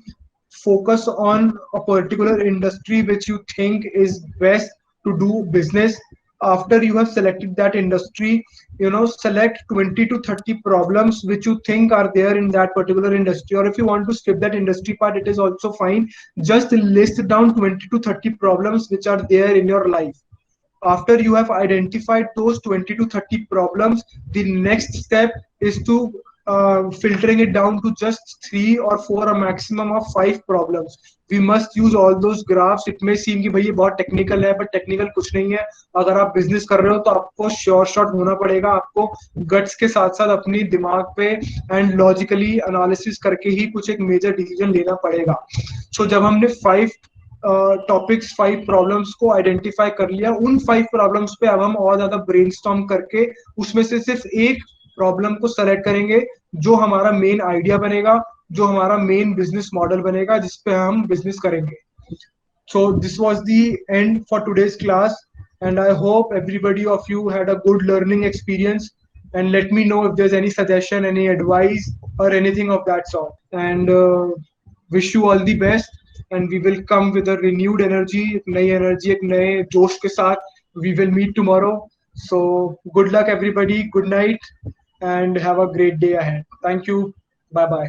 focus on a particular industry which you think is best to do business. After you have selected that industry, select 20 to 30 problems which you think are there in that particular industry, or if you want to skip that industry part, it is also fine. Just list down 20 to 30 problems which are there in your life. After you have identified those 20 to 30 problems, the next step is to filtering it down to just 3 or 4, a maximum of 5 problems. We must use all those graphs. It may seem कि भाई ये बहुत technical है, but technical कुछ नहीं है. अगर आप बिजनेस कर रहे हो तो आपको श्योर शॉट होना पड़ेगा. आपको गट्स के साथ साथ अपनी दिमाग पे एंड लॉजिकली एनालिसिस करके ही कुछ एक मेजर डिसीजन लेना पड़ेगा. सो जब हमने 5 टॉपिक्स 5 प्रॉब्लम्स को आइडेंटिफाई कर लिया, उन 5 प्रॉब्लम्स पे अब हम और ज्यादा ब्रेनस्टॉर्म करके उसमें से सिर्फ एक प्रॉब्लम को सेलेक्ट करेंगे जो हमारा मेन आइडिया बनेगा, जो हमारा मेन बिजनेस मॉडल बनेगा, जिस पे हम बिजनेस करेंगे. So this was the end for today's class, and I hope everybody of you had a good learning experience, and let me know if there's any suggestion, any advice or anything of that sort. And wish you all the best, and we will come with a renewed energy, एक नए जोश के साथ we will meet tomorrow. So good luck everybody, good night, and have a great day ahead. Thank you. Bye bye.